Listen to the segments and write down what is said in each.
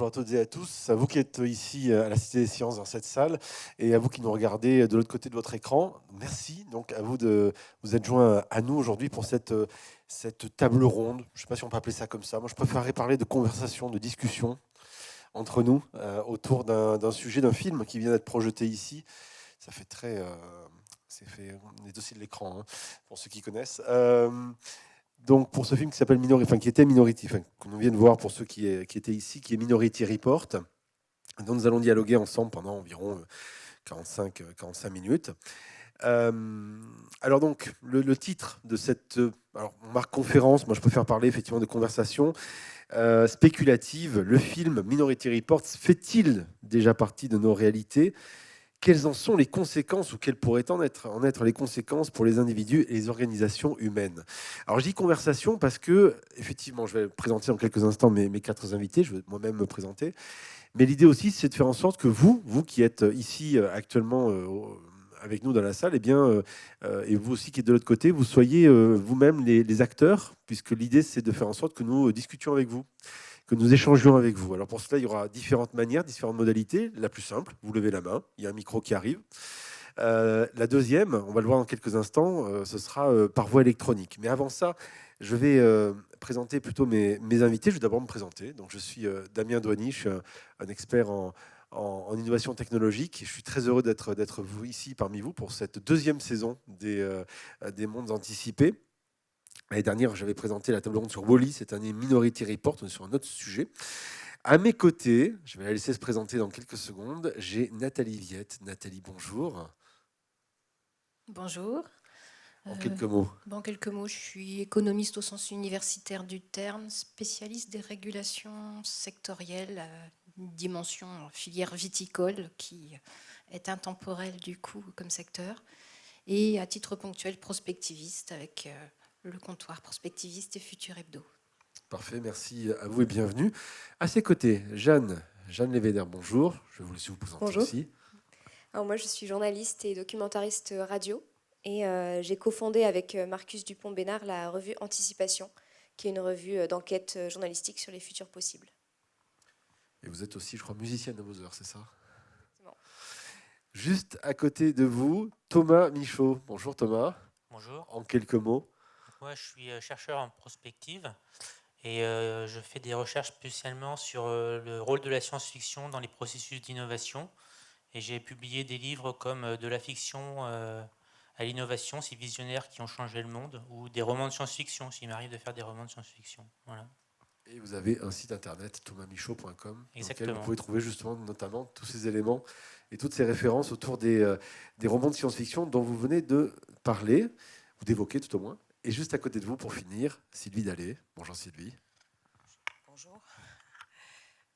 à toutes et à tous, à vous qui êtes ici à la Cité des Sciences dans cette salle et à vous qui nous regardez de l'autre côté de votre écran. Merci donc à vous de vous être joints à nous aujourd'hui pour cette table ronde. Je ne sais pas si on peut appeler ça comme ça. Moi, je préférerais parler de conversation, de discussion entre nous autour d'un sujet, d'un film qui vient d'être projeté ici. Ça fait très... on est aussi de l'écran, hein, pour ceux qui connaissent. Donc, pour ce film qui s'appelle qui était Minority, que nous vient de voir pour ceux qui étaient ici, qui est Minority Report, dont nous allons dialoguer ensemble pendant environ 45 minutes. Alors donc, le titre de cette... alors, on marque conférence, moi je préfère parler effectivement de conversation spéculative. Le film Minority Report fait-il déjà partie de nos réalités ? Quelles en sont les conséquences ou quelles pourraient en être les conséquences pour les individus et les organisations humaines? Alors je dis conversation parce que, effectivement, je vais présenter dans quelques instants mes quatre invités, je vais moi-même me présenter, mais l'idée aussi c'est de faire en sorte que vous qui êtes ici actuellement avec nous dans la salle, et vous aussi qui êtes de l'autre côté, vous soyez vous-même les acteurs, puisque l'idée c'est de faire en sorte que nous discutions avec vous, que nous échangions avec vous. Alors pour cela, il y aura différentes manières, différentes modalités. La plus simple, vous levez la main, il y a un micro qui arrive. La deuxième, on va le voir dans quelques instants, ce sera par voie électronique. Mais avant ça, je vais présenter plutôt mes invités. Je vais d'abord me présenter. Donc, je suis Damien Douany, je suis un expert en innovation technologique. Je suis très heureux d'être vous ici parmi vous pour cette deuxième saison des mondes anticipés. L'année dernière, j'avais présenté la table ronde sur Wall-E. Cette année, Minority Report, on est sur un autre sujet. À mes côtés, je vais la laisser se présenter dans quelques secondes, j'ai Nathalie Viette. Nathalie, bonjour. Bonjour. En quelques mots. En quelques mots, je suis économiste au sens universitaire du terme, spécialiste des régulations sectorielles, dimension filière viticole qui est intemporelle du coup comme secteur, et à titre ponctuel prospectiviste avec le comptoir prospectiviste et Futur Hebdo. Parfait, merci à vous et bienvenue. À ses côtés, Jeanne Lévéder, bonjour. Je vais vous laisser vous présenter Bonjour. aussi. Alors moi, je suis journaliste et documentariste radio et j'ai cofondé avec Marcus Dupont-Bénard la revue Anticipation, qui est une revue d'enquête journalistique sur les futurs possibles. Et vous êtes aussi, je crois, musicienne à vos heures, c'est ça? Bon. Juste à côté de vous, Thomas Michaud. Bonjour Thomas. Bonjour. En quelques mots. Moi, je suis chercheur en prospective et je fais des recherches spécialement sur le rôle de la science-fiction dans les processus d'innovation. Et j'ai publié des livres comme De la fiction à l'innovation, ces visionnaires qui ont changé le monde, ou des romans de science-fiction, s'il m'arrive de faire des romans de science-fiction. Voilà. Et vous avez un site internet, thomasmichaud.com, dans lequel vous pouvez trouver justement notamment tous ces éléments et toutes ces références autour des romans de science-fiction dont vous venez de parler, ou d'évoquer tout au moins. Et juste à côté de vous, pour finir, Sylvie Dallet. Bonjour Sylvie. Bonjour.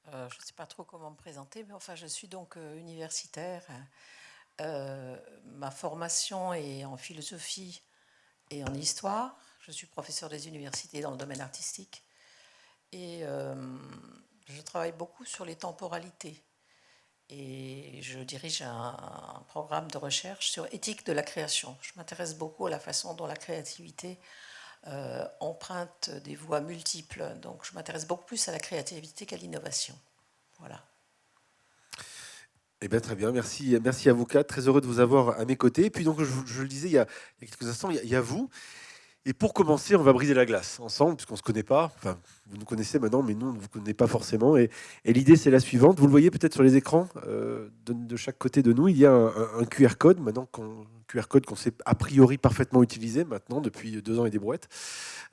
Je ne sais pas trop comment me présenter, mais enfin, je suis donc universitaire. Ma formation est en philosophie et en histoire. Je suis professeur des universités dans le domaine artistique. Et je travaille beaucoup sur les temporalités. Et je dirige un programme de recherche sur éthique de la création. Je m'intéresse beaucoup à la façon dont la créativité emprunte des voies multiples. Donc je m'intéresse beaucoup plus à la créativité qu'à l'innovation. Voilà. Eh bien, très bien, merci à vous quatre. Très heureux de vous avoir à mes côtés. Et puis donc, je le disais il y a quelques instants, il y a vous. Et pour commencer, on va briser la glace ensemble, puisqu'on ne se connaît pas. Enfin, vous nous connaissez maintenant, mais nous, on ne vous connaît pas forcément. Et l'idée, c'est la suivante. Vous le voyez peut-être sur les écrans, de chaque côté de nous, il y a un QR code, QR code qu'on sait a priori parfaitement utiliser maintenant, depuis 2 ans et des brouettes,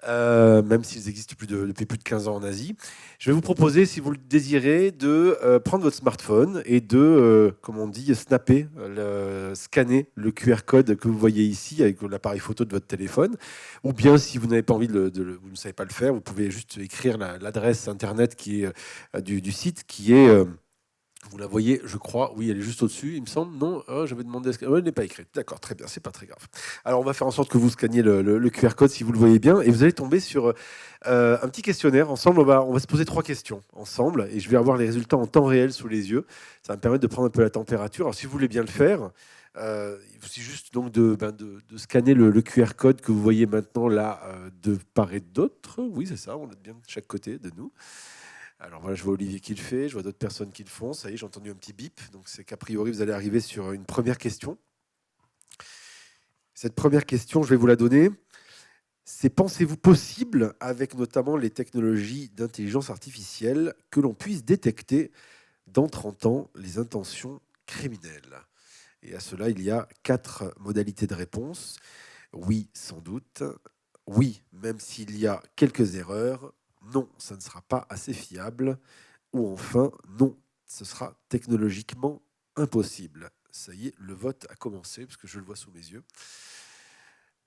même s'ils existent depuis plus de 15 ans en Asie. Je vais vous proposer, si vous le désirez, de prendre votre smartphone et de, comme on dit, scanner le QR code que vous voyez ici avec l'appareil photo de votre téléphone. Ou bien, si vous n'avez pas envie vous ne savez pas le faire, vous pouvez juste écrire l'adresse internet qui est du site, qui est... vous la voyez, je crois. Oui, elle est juste au-dessus, il me semble. Non, j'avais demandé... elle n'est pas écrite. D'accord, très bien, c'est pas très grave. Alors, on va faire en sorte que vous scanniez le QR code si vous le voyez bien. Et vous allez tomber sur un petit questionnaire. Ensemble, on va se poser 3 questions ensemble. Et je vais avoir les résultats en temps réel sous les yeux. Ça va me permettre de prendre un peu la température. Alors, si vous voulez bien le faire... il suffit juste donc de scanner le QR code que vous voyez maintenant là de part et d'autre. Oui, c'est ça, on est bien de chaque côté de nous. Alors voilà, je vois Olivier qui le fait, je vois d'autres personnes qui le font. Ça y est, j'ai entendu un petit bip. Donc c'est qu'a priori, vous allez arriver sur une première question. Cette première question, je vais vous la donner. C'est pensez-vous possible, avec notamment les technologies d'intelligence artificielle, que l'on puisse détecter dans 30 ans les intentions criminelles? Et à cela, il y a 4 modalités de réponse. Oui, sans doute. Oui, même s'il y a quelques erreurs. Non, ça ne sera pas assez fiable. Ou enfin, non, ce sera technologiquement impossible. Ça y est, le vote a commencé, parce que je le vois sous mes yeux.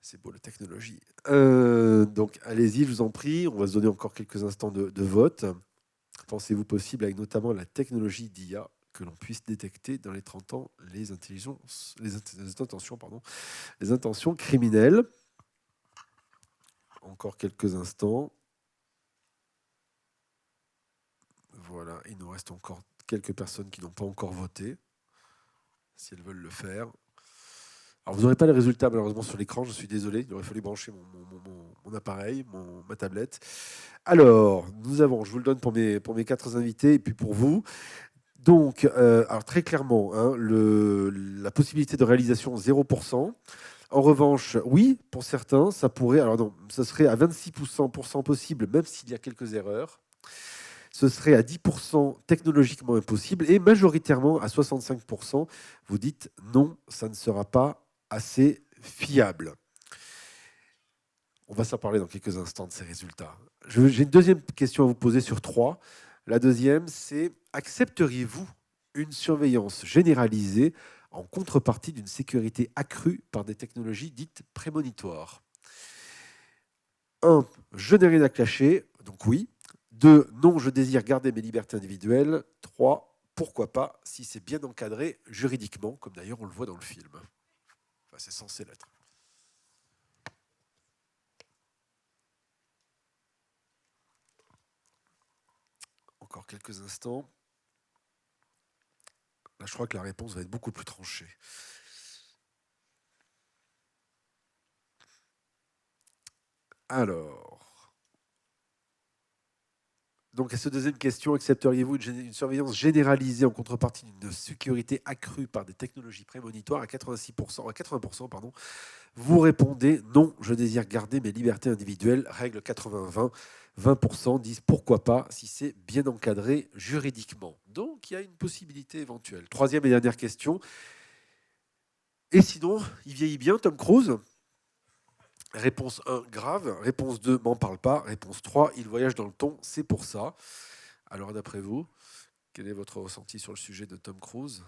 C'est beau, la technologie. Donc, allez-y, je vous en prie. On va se donner encore quelques instants de vote. Pensez-vous possible, avec notamment la technologie d'IA, que l'on puisse détecter dans les 30 ans les intentions criminelles? Encore quelques instants. Voilà, il nous reste encore quelques personnes qui n'ont pas encore voté, si elles veulent le faire. Alors, vous n'aurez pas les résultats, malheureusement, sur l'écran, je suis désolé. Il aurait fallu brancher mon appareil, ma tablette. Alors, nous avons, je vous le donne pour mes 4 invités, et puis pour vous. Donc, alors très clairement, hein, la possibilité de réalisation 0%. En revanche, oui, pour certains, ça pourrait. Alors non, ça serait à 26% possible, même s'il y a quelques erreurs. Ce serait à 10% technologiquement impossible. Et majoritairement, à 65%, vous dites non, ça ne sera pas assez fiable. On va s'en parler dans quelques instants de ces résultats. J'ai une deuxième question à vous poser sur 3. La deuxième, c'est accepteriez-vous une surveillance généralisée en contrepartie d'une sécurité accrue par des technologies dites prémonitoires? 1. Je n'ai rien à cacher, donc oui. 2. Non, je désire garder mes libertés individuelles. 3. Pourquoi pas, si c'est bien encadré juridiquement, comme d'ailleurs on le voit dans le film. Enfin, c'est censé l'être. Encore quelques instants. Là, je crois que la réponse va être beaucoup plus tranchée. Alors, donc à cette deuxième question, accepteriez-vous une surveillance généralisée en contrepartie d'une sécurité accrue par des technologies prémonitoires? À 80%, pardon, vous répondez non, je désire garder mes libertés individuelles. Règle 80-20. 20% disent pourquoi pas si c'est bien encadré juridiquement. Donc il y a une possibilité éventuelle. Troisième et dernière question. Et sinon, il vieillit bien, Tom Cruise? Réponse 1, grave. Réponse 2, m'en parle pas. Réponse 3, il voyage dans le ton, c'est pour ça. Alors d'après vous, quel est votre ressenti sur le sujet de Tom Cruise?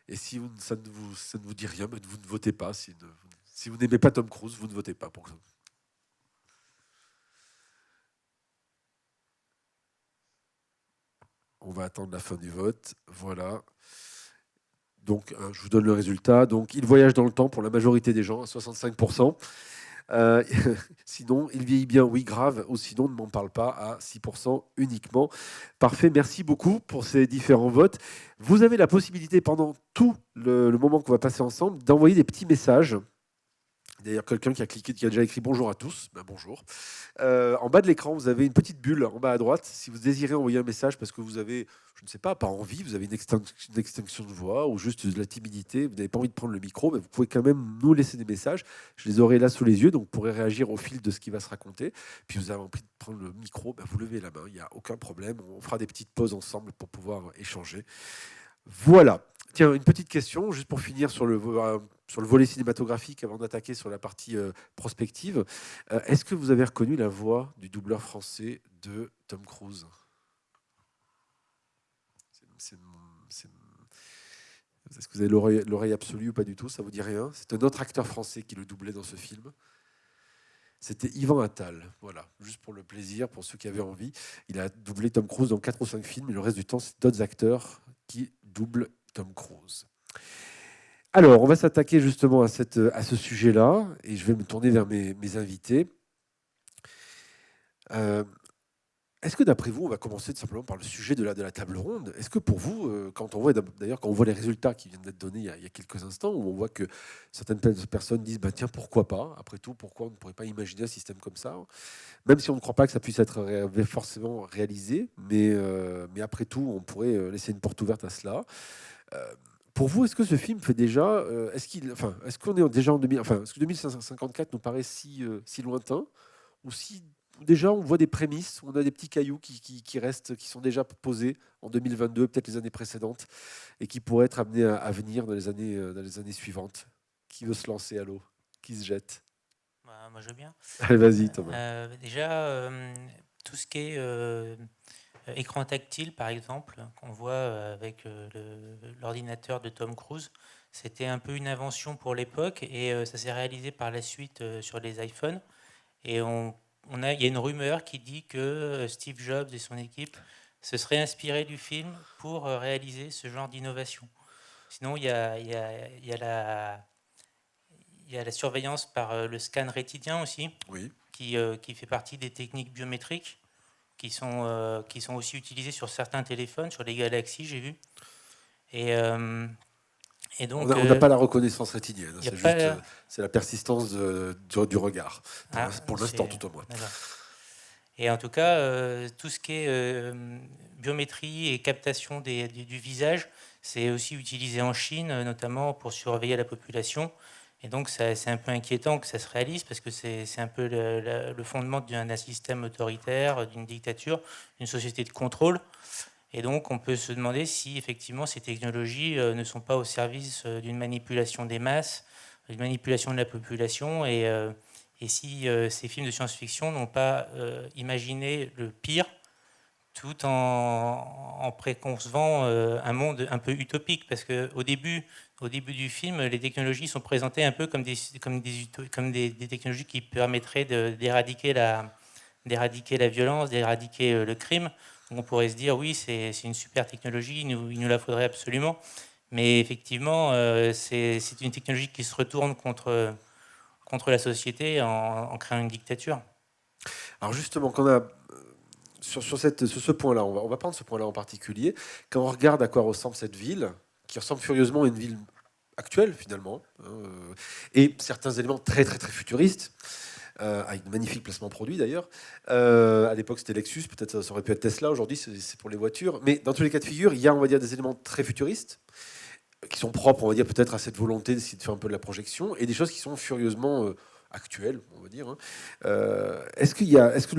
Et si ça ne vous dit rien, vous ne votez pas. Si vous n'aimez pas Tom Cruise, vous ne votez pas pour ça. On va attendre la fin du vote. Voilà. Donc, je vous donne le résultat. Donc, il voyage dans le temps pour la majorité des gens, à 65%. Sinon, il vieillit bien, oui, grave. Ou sinon, ne m'en parle pas, à 6% uniquement. Parfait. Merci beaucoup pour ces différents votes. Vous avez la possibilité, pendant tout le moment qu'on va passer ensemble, d'envoyer des petits messages. D'ailleurs, quelqu'un qui a cliqué, qui a déjà écrit bonjour à tous. Ben, bonjour. En bas de l'écran, vous avez une petite bulle en bas à droite. Si vous désirez envoyer un message parce que vous avez, je ne sais pas envie, vous avez une extinction de voix ou juste de la timidité, vous n'avez pas envie de prendre le micro, mais vous pouvez quand même nous laisser des messages. Je les aurai là sous les yeux, donc vous pourrez réagir au fil de ce qui va se raconter. Puis vous avez envie de prendre le micro, ben vous levez la main, il n'y a aucun problème. On fera des petites pauses ensemble pour pouvoir échanger. Voilà. Tiens, une petite question, juste pour finir sur le volet cinématographique, avant d'attaquer sur la partie prospective. Est-ce que vous avez reconnu la voix du doubleur français de Tom Cruise? Est-ce que vous avez l'oreille absolue ou pas du tout? Ça vous dit rien? C'est un autre acteur français qui le doublait dans ce film. C'était Yvan Attal, voilà, juste pour le plaisir, pour ceux qui avaient envie. Il a doublé Tom Cruise dans 4 ou 5 films, et le reste du temps, c'est d'autres acteurs qui doublent Tom Cruise. Alors, on va s'attaquer justement à ce sujet-là, et je vais me tourner vers mes invités. Est-ce que d'après vous, on va commencer tout simplement par le sujet de la table ronde. Est-ce que pour vous, quand on voit d'ailleurs quand on voit les résultats qui viennent d'être donnés il y a quelques instants, où on voit que certaines personnes disent bah tiens pourquoi pas, après tout pourquoi on ne pourrait pas imaginer un système comme ça, même si on ne croit pas que ça puisse être forcément réalisé, mais après tout on pourrait laisser une porte ouverte à cela. Euh, pour vous, est-ce que ce film fait déjà, est-ce qu'on est déjà en 2000, est-ce que 2054 nous paraît si lointain, ou si déjà on voit des prémices, on a des petits cailloux qui restent, qui sont déjà posés en 2022, peut-être les années précédentes, et qui pourraient être amenés à venir dans les années suivantes. Qui veut se lancer à l'eau? Qui se jette? Bah, moi, je veux bien. Allez, vas-y, Thomas. Déjà, tout ce qui est écran tactile, par exemple, qu'on voit avec l'ordinateur de Tom Cruise, c'était un peu une invention pour l'époque et ça s'est réalisé par la suite sur les iPhones. Et il y a une rumeur qui dit que Steve Jobs et son équipe se seraient inspirés du film pour réaliser ce genre d'innovation. Sinon, il y a la surveillance par le scan rétinien aussi, Oui. qui fait partie des techniques biométriques qui sont aussi utilisées sur certains téléphones, sur les Galaxy, j'ai vu. Et, euh, et On donc, n'a pas la reconnaissance rétinienne, y a c'est pas juste la- c'est la persistance du regard, pour l'instant c'est- tout au moins. d'accord. Et en tout cas, tout ce qui est biométrie et captation du visage, c'est aussi utilisé en Chine, notamment pour surveiller la population. Et donc, c'est un peu inquiétant que ça se réalise parce que c'est un peu le fondement d'un système autoritaire, d'une dictature, d'une société de contrôle. Et donc, on peut se demander si effectivement ces technologies ne sont pas au service d'une manipulation des masses, d'une manipulation de la population, et si ces films de science-fiction n'ont pas imaginé le pire, tout en préconcevant un monde un peu utopique, parce qu'au début du film, les technologies sont présentées un peu comme des technologies qui permettraient d'éradiquer la violence, d'éradiquer le crime. Donc on pourrait se dire, oui, c'est une super technologie, il nous la faudrait absolument. Mais effectivement, c'est une technologie qui se retourne contre la société en créant une dictature. Alors justement, quand on a sur ce point-là, on va prendre ce point-là en particulier. Quand on regarde à quoi ressemble cette ville, qui ressemble furieusement à une ville actuelle finalement, et certains éléments très très très futuristes, avec de magnifiques placements produits d'ailleurs. À l'époque c'était Lexus, peut-être ça aurait pu être Tesla, aujourd'hui c'est pour les voitures. Mais dans tous les cas de figure, il y a on va dire des éléments très futuristes, qui sont propres, on va dire, peut-être à cette volonté d'essayer de faire un peu de la projection, et des choses qui sont furieusement actuelles, on va dire. Est-ce qu'il y a, est-ce que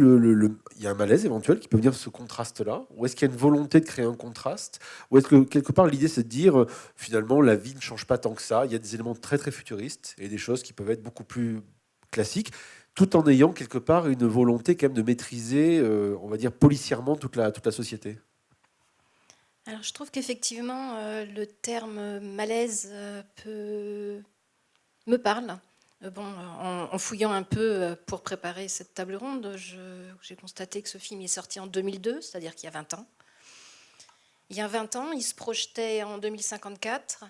il y a un malaise éventuel qui peut venir de ce contraste-là, ou est-ce qu'il y a une volonté de créer un contraste, ou est-ce que quelque part l'idée c'est de dire finalement la vie ne change pas tant que ça, il y a des éléments très très futuristes et des choses qui peuvent être beaucoup plus classiques, tout en ayant quelque part une volonté quand même de maîtriser, on va dire policièrement toute la société. Alors, je trouve qu'effectivement, le terme malaise me parle. Bon, en fouillant un peu pour préparer cette table ronde, j'ai constaté que ce film est sorti en 2002, c'est-à-dire qu'il y a 20 ans. Il y a 20 ans, il se projetait en 2054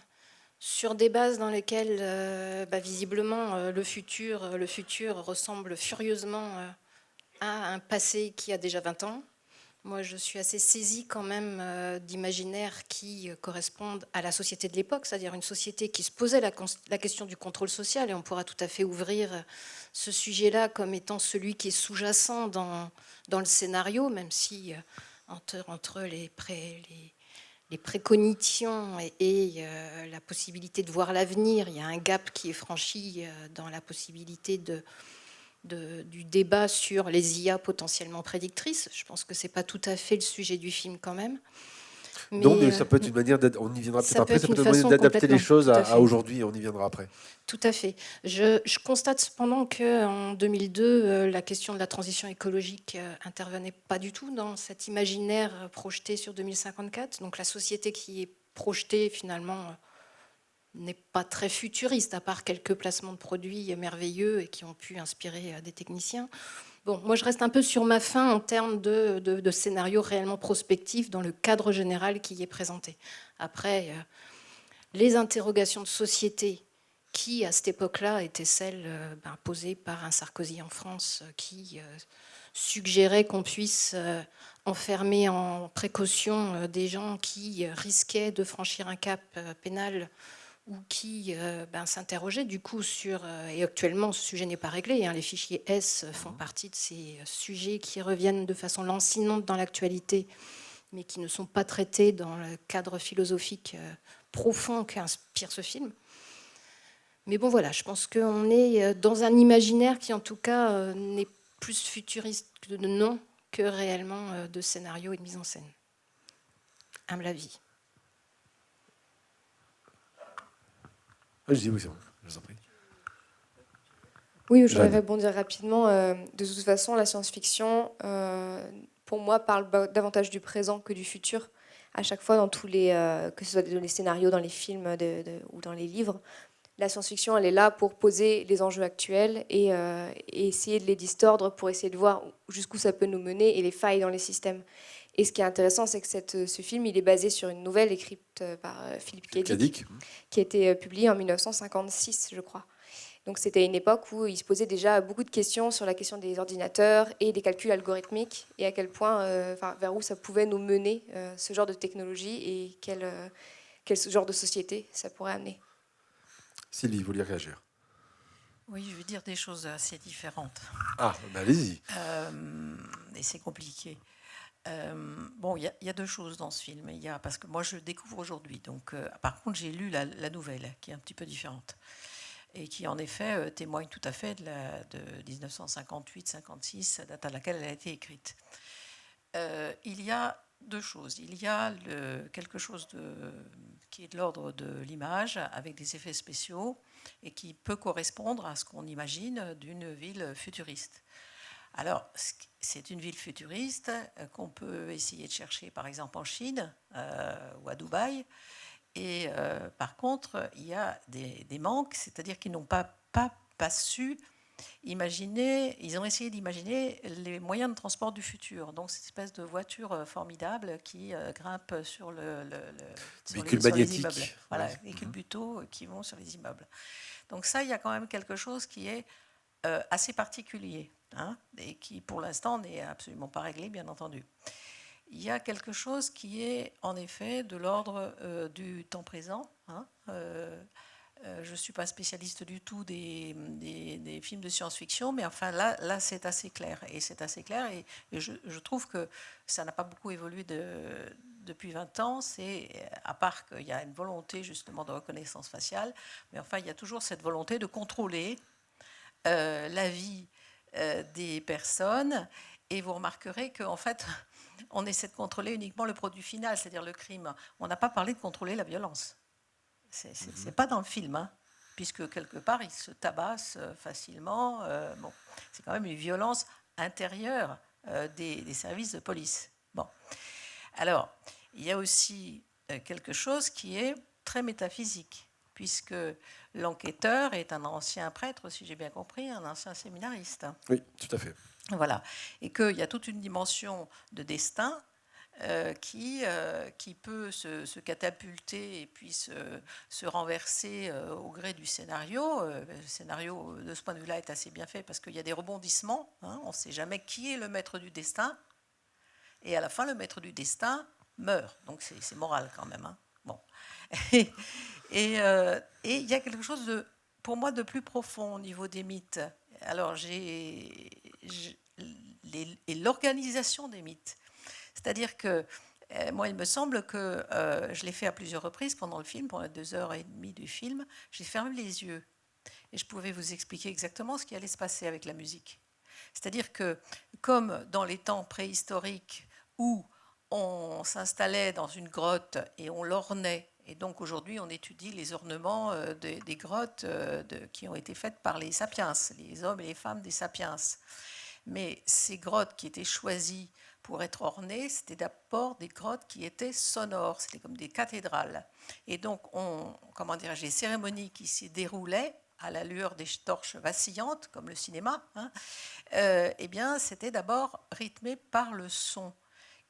sur des bases dans lesquelles, visiblement, le futur ressemble furieusement à un passé qui a déjà 20 ans. Moi, je suis assez saisie quand même d'imaginaires qui correspondent à la société de l'époque, c'est-à-dire une société qui se posait la question du contrôle social, et on pourra tout à fait ouvrir ce sujet-là comme étant celui qui est sous-jacent dans le scénario, même si entre les précognitions et la possibilité de voir l'avenir, il y a un gap qui est franchi dans la possibilité du débat sur les IA potentiellement prédictrices. Je pense que c'est pas tout à fait le sujet du film quand même. Mais ça peut être une manière on y viendra peut-être après, ça peut être une manière d'adapter les choses à aujourd'hui, on y viendra après. Tout à fait. Je constate cependant qu'en 2002, la question de la transition écologique intervenait pas du tout dans cet imaginaire projeté sur 2054. Donc la société qui est projetée finalement n'est pas très futuriste, à part quelques placements de produits merveilleux et qui ont pu inspirer des techniciens. Bon, moi, je reste un peu sur ma faim en termes de scénario réellement prospectif dans le cadre général qui y est présenté. Après, les interrogations de société qui, à cette époque-là, étaient celles posées par un Sarkozy en France qui suggérait qu'on puisse enfermer en précaution des gens qui risquaient de franchir un cap pénal ou qui s'interrogeaient du coup sur... et actuellement, ce sujet n'est pas réglé. Les fichiers S font partie de ces sujets qui reviennent de façon lancinante dans l'actualité, mais qui ne sont pas traités dans le cadre philosophique profond qu'inspire ce film. Mais bon, voilà, je pense qu'on est dans un imaginaire qui, en tout cas, n'est plus futuriste de nom que réellement de scénario et de mise en scène. À mon avis. Je dis oui, c'est bon, je vous en prie. Oui, je voudrais Jeanne. rebondir rapidement. De toute façon, la science-fiction, pour moi, parle davantage du présent que du futur. À chaque fois, dans tous les, que ce soit dans les scénarios, dans les films ou dans les livres, la science-fiction, elle est là pour poser les enjeux actuels et essayer de les distordre pour essayer de voir jusqu'où ça peut nous mener et les failles dans les systèmes. Et ce qui est intéressant, c'est que ce film, il est basé sur une nouvelle écrite par Philip K. Dick, qui a été publiée en 1956, je crois. Donc c'était une époque où il se posait déjà beaucoup de questions sur la question des ordinateurs et des calculs algorithmiques et à quel point, vers où ça pouvait nous mener, ce genre de technologie et quel genre de société ça pourrait amener. Sylvie, vous voulez réagir? Oui, je vais dire des choses assez différentes. Ah, allez-y. Et c'est compliqué. Bon, il y a deux choses dans ce film. Parce que moi, je le découvre aujourd'hui. Donc, par contre, j'ai lu la nouvelle, qui est un petit peu différente. Et qui, en effet, témoigne tout à fait de 1958-56, date à laquelle elle a été écrite. Il y a deux choses. Il y a quelque chose qui est de l'ordre de l'image, avec des effets spéciaux, et qui peut correspondre à ce qu'on imagine d'une ville futuriste. Alors, c'est une ville futuriste qu'on peut essayer de chercher, par exemple, en Chine ou à Dubaï. Et par contre, il y a des manques, c'est-à-dire qu'ils n'ont pas su imaginer, ils ont essayé d'imaginer les moyens de transport du futur. Donc, cette espèce de voiture formidable qui grimpe sur véhicule sur les magnétique. immeubles. Voilà, Ouais. véhicules buteaux qui vont sur les immeubles. Donc ça, il y a quand même quelque chose qui est assez particulier, et qui, pour l'instant, n'est absolument pas réglé, bien entendu. Il y a quelque chose qui est, en effet, de l'ordre du temps présent. Je ne suis pas spécialiste du tout des films de science-fiction, mais enfin là c'est assez clair. Et c'est assez clair, et je trouve que ça n'a pas beaucoup évolué depuis 20 ans, à part qu'il y a une volonté justement de reconnaissance faciale, mais enfin il y a toujours cette volonté de contrôler la vie des personnes, et vous remarquerez qu'en fait on essaie de contrôler uniquement le produit final, c'est-à-dire le crime. On n'a pas parlé de contrôler la violence. C'est pas dans le film, puisque quelque part ils se tabassent facilement. Bon, c'est quand même une violence intérieure des services de police. Bon, alors il y a aussi quelque chose qui est très métaphysique, puisque l'enquêteur est un ancien prêtre, si j'ai bien compris, un ancien séminariste. Oui, tout à fait. Voilà, et qu'il y a toute une dimension de destin qui peut se catapulter et puis se renverser au gré du scénario. Le scénario, de ce point de vue-là, est assez bien fait parce qu'il y a des rebondissements. On ne sait jamais qui est le maître du destin. Et à la fin, le maître du destin meurt. Donc c'est moral quand même. Bon. Et il y a quelque chose, pour moi, de plus profond au niveau des mythes. Alors, l'organisation des mythes. C'est-à-dire que moi, il me semble que je l'ai fait à plusieurs reprises pendant le film, pendant les 2h30 du film. J'ai fermé les yeux et je pouvais vous expliquer exactement ce qui allait se passer avec la musique. C'est-à-dire que, comme dans les temps préhistoriques où on s'installait dans une grotte et on l'ornait, et donc aujourd'hui on étudie les ornements des grottes qui ont été faites par les sapiens, les hommes et les femmes des sapiens. Mais ces grottes qui étaient choisies pour être ornées, c'était d'abord des grottes qui étaient sonores, c'était comme des cathédrales. Et donc, les cérémonies qui s'y déroulaient à la lueur des torches vacillantes, comme le cinéma, eh bien, c'était d'abord rythmé par le son.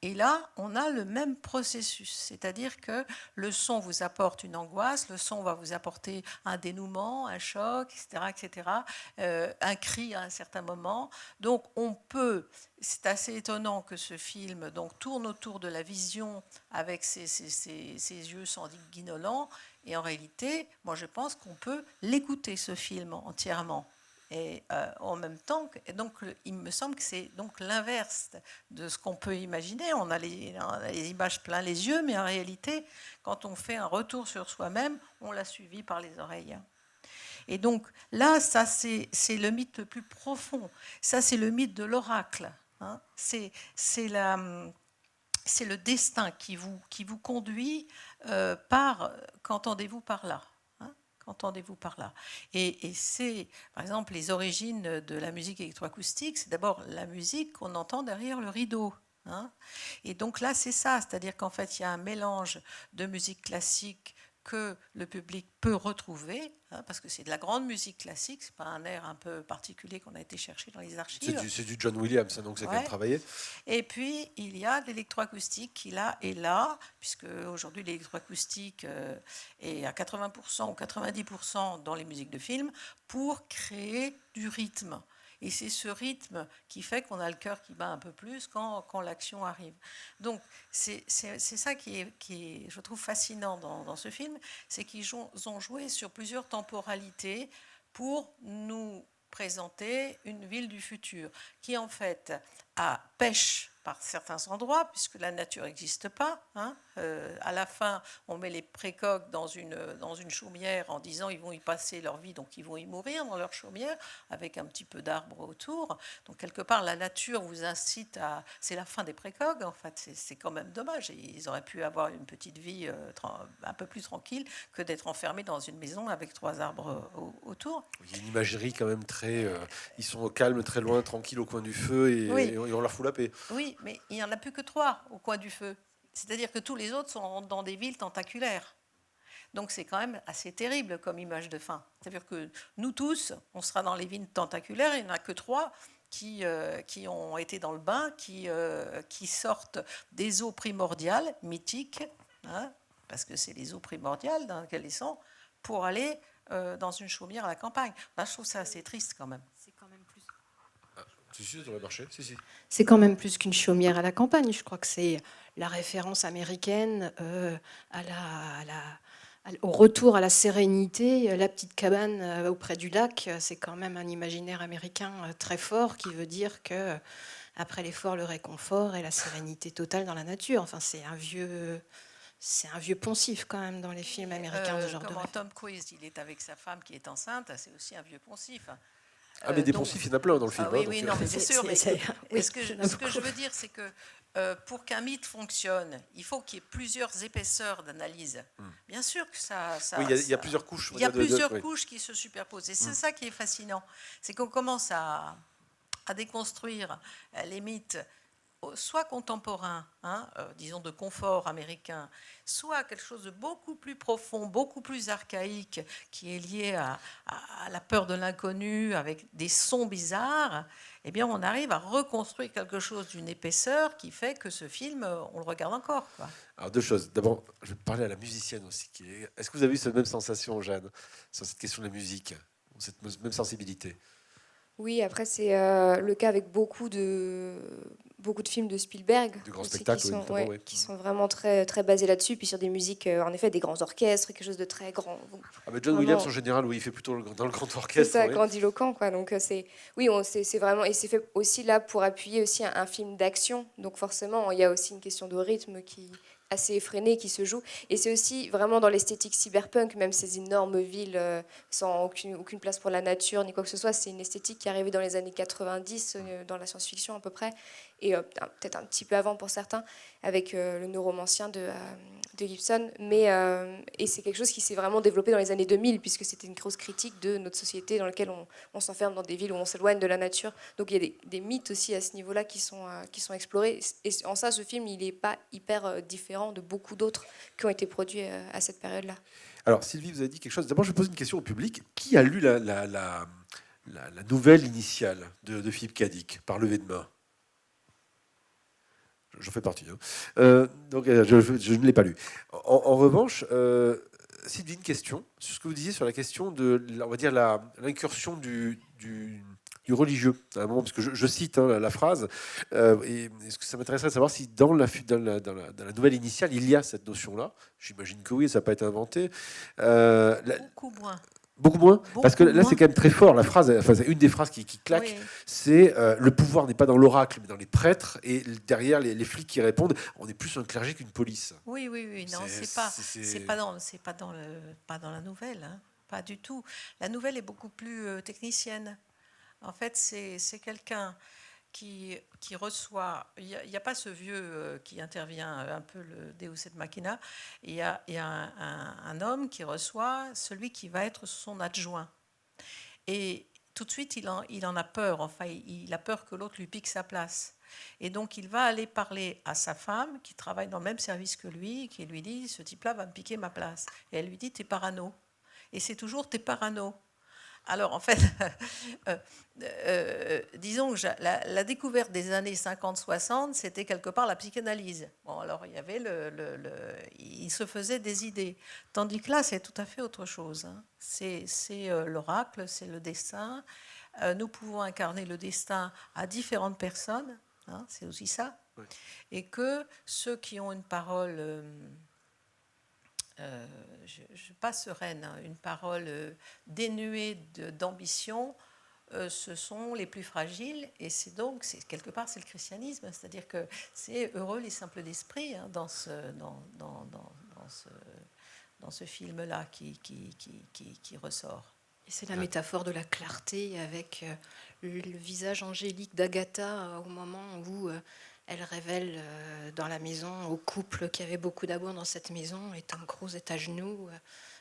Et là, on a le même processus, c'est-à-dire que le son vous apporte une angoisse, le son va vous apporter un dénouement, un choc, etc., etc., un cri à un certain moment. Donc, c'est assez étonnant que ce film donc, tourne autour de la vision avec ses yeux sanguinolents, et en réalité, moi, je pense qu'on peut l'écouter, ce film, entièrement. Et en même temps, donc, il me semble que c'est donc l'inverse de ce qu'on peut imaginer. On a les images plein les yeux, mais en réalité, quand on fait un retour sur soi-même, on l'a suivi par les oreilles. Et donc là, ça c'est le mythe le plus profond. Ça c'est le mythe de l'oracle. Hein. C'est le destin qui vous conduit par qu'entendez-vous par là. Entendez-vous par là. Et c'est, par exemple, les origines de la musique électroacoustique, c'est d'abord la musique qu'on entend derrière le rideau. Hein. Et donc là, c'est ça, c'est-à-dire qu'en fait, il y a un mélange de musique classique que le public peut retrouver, hein, parce que c'est de la grande musique classique, c'est pas un air un peu particulier qu'on a été chercher dans les archives. C'est du John Williams, donc c'est quand même travaillé. Et puis, il y a l'électroacoustique qui, là, est là, puisque aujourd'hui, l'électroacoustique est à 80% ou 90% dans les musiques de film, pour créer du rythme. Et c'est ce rythme qui fait qu'on a le cœur qui bat un peu plus quand l'action arrive. Donc, c'est ça qui est, je trouve, fascinant dans ce film, c'est qu'ils ont joué sur plusieurs temporalités pour nous présenter une ville du futur qui, en fait, pêche par certains endroits, puisque la nature n'existe pas. Hein. À la fin, on met les précoques dans une chaumière en disant ils vont y passer leur vie, donc ils vont y mourir dans leur chaumière, avec un petit peu d'arbres autour. Donc, quelque part, la nature vous incite à... C'est la fin des précoques, en fait. C'est quand même dommage. Ils auraient pu avoir une petite vie un peu plus tranquille que d'être enfermés dans une maison avec 3 arbres autour. Il y a une imagerie quand même très... ils sont au calme, très loin, tranquilles, au coin du feu, et on leur fout la paix. Oui, mais il n'y en a plus que 3 au coin du feu. C'est-à-dire que tous les autres sont dans des villes tentaculaires. Donc c'est quand même assez terrible comme image de fin. C'est-à-dire que nous tous, on sera dans les villes tentaculaires, il n'y en a que 3 qui ont été dans le bain, qui sortent des eaux primordiales, mythiques, hein, parce que c'est les eaux primordiales dans lesquelles ils sont, pour aller dans une chaumière à la campagne. Là, je trouve ça assez triste quand même. C'est quand même plus... Si, ça devrait marcher. Si. C'est quand même plus qu'une chaumière à la campagne. Je crois que c'est la référence américaine au retour à la sérénité. La petite cabane auprès du lac, c'est quand même un imaginaire américain très fort qui veut dire que après l'effort, le réconfort et la sérénité totale dans la nature. Enfin, c'est un vieux poncif quand même dans les films américains de ce genre de rêve. Tom Cruise, il est avec sa femme qui est enceinte, c'est aussi un vieux poncif. Ah, mais des poncifs, il y en a plein dans le film. Oui, non, mais c'est sûr. Mais ce que je veux dire, c'est que pour qu'un mythe fonctionne, il faut qu'il y ait plusieurs épaisseurs d'analyse. Bien sûr que ça... Oui, il y a plusieurs couches. Il y a plusieurs couches qui se superposent. Et c'est ça qui est fascinant. C'est qu'on commence à déconstruire les mythes, soit contemporains, hein, disons de confort américain, soit quelque chose de beaucoup plus profond, beaucoup plus archaïque, qui est lié à la peur de l'inconnu, avec des sons bizarres, eh bien on arrive à reconstruire quelque chose d'une épaisseur qui fait que ce film, on le regarde encore, quoi. Alors, 2 choses. D'abord, je vais parler à la musicienne aussi. Est-ce que vous avez eu cette même sensation, Jeanne, sur cette question de la musique, cette même sensibilité? Oui, après c'est le cas avec beaucoup de films de Spielberg De grands aussi, spectacles, qui sont vraiment très, très basés là-dessus, puis sur des musiques, en effet, des grands orchestres, quelque chose de très grand. Ah, mais John Williams, en général, oui, il fait plutôt dans le grand orchestre. C'est ça, oui. grandiloquent, quoi. Donc c'est vraiment, et c'est fait aussi là pour appuyer aussi un film d'action. Donc forcément, il y a aussi une question de rythme qui assez effréné qui se joue, et c'est aussi vraiment dans l'esthétique cyberpunk, même ces énormes villes sans aucune place pour la nature ni quoi que ce soit. C'est une esthétique qui est arrivée dans les années 90 dans la science-fiction à peu près, et peut-être un petit peu avant pour certains, avec le Neuromancien de Gibson, et c'est quelque chose qui s'est vraiment développé dans les années 2000, puisque c'était une grosse critique de notre société dans laquelle on s'enferme dans des villes où on s'éloigne de la nature. Donc il y a des mythes aussi à ce niveau-là qui sont explorés, et en ça ce film il n'est pas hyper différent de beaucoup d'autres qui ont été produits à cette période-là. Alors Sylvie, vous avez dit quelque chose. D'abord, je vais poser une question au public. Qui a lu la nouvelle initiale de Philippe Cadic par levée de main? je fais partie. Hein. Donc, je ne l'ai pas lu. En revanche, Sylvie, une question sur ce que vous disiez sur la question de, on va dire, l'incursion du religieux. À un moment, parce que je cite la phrase, et est-ce que ça m'intéresserait de savoir si dans la nouvelle initiale, il y a cette notion-là. J'imagine que oui, ça n'a pas été inventé. Beaucoup moins. Beaucoup moins. Parce que là, Beaucoup c'est quand même très fort. La phrase, enfin, c'est une des phrases qui claque. Oui. C'est le pouvoir n'est pas dans l'oracle, mais dans les prêtres. Et derrière, les flics qui répondent, on est plus un clergé qu'une police. Oui. Non, c'est pas dans la nouvelle, hein. Pas du tout. La nouvelle est beaucoup plus technicienne. En fait, c'est quelqu'un qui reçoit. Il n'y a pas ce vieux qui intervient un peu le Deus et machina. Il y a un homme qui reçoit celui qui va être son adjoint. Et tout de suite, il en a peur. Enfin, il a peur que l'autre lui pique sa place. Et donc, il va aller parler à sa femme, qui travaille dans le même service que lui, qui lui dit, ce type-là va me piquer ma place. Et elle lui dit, t'es parano. Et c'est toujours, t'es parano. Alors, en fait, disons que la découverte des années 50-60, c'était quelque part la psychanalyse. Bon, alors, il y avait il se faisait des idées. Tandis que là, c'est tout à fait autre chose. Hein. C'est l'oracle, c'est le destin. Nous pouvons incarner le destin à différentes personnes. Hein, c'est aussi ça. Oui. Et que ceux qui ont une parole... je ne suis pas sereine, hein, une parole dénuée d'ambition, ce sont les plus fragiles, et quelque part c'est le christianisme, c'est-à-dire que c'est heureux les simples d'esprit, hein, dans ce film-là qui ressort. Et c'est la métaphore de la clarté avec le visage angélique d'Agatha au moment où elle révèle dans la maison au couple qui avait beaucoup d'amour dans cette maison, et Tom Cruise est à genoux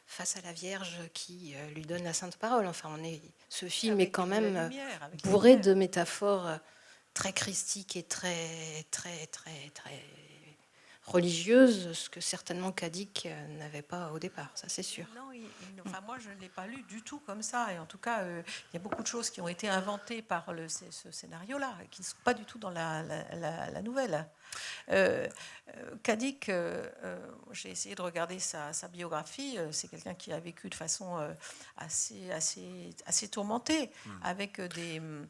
face à la Vierge qui lui donne la sainte parole. Enfin, ce film est quand même bourré de métaphores très christiques et très, très, très, très religieuse, ce que certainement Cadic n'avait pas au départ, ça c'est sûr. Non, enfin, moi je ne l'ai pas lu du tout comme ça, et en tout cas il y a beaucoup de choses qui ont été inventées par ce scénario-là, qui ne sont pas du tout dans la nouvelle. Cadic, j'ai essayé de regarder sa biographie, c'est quelqu'un qui a vécu de façon assez tourmentée, avec une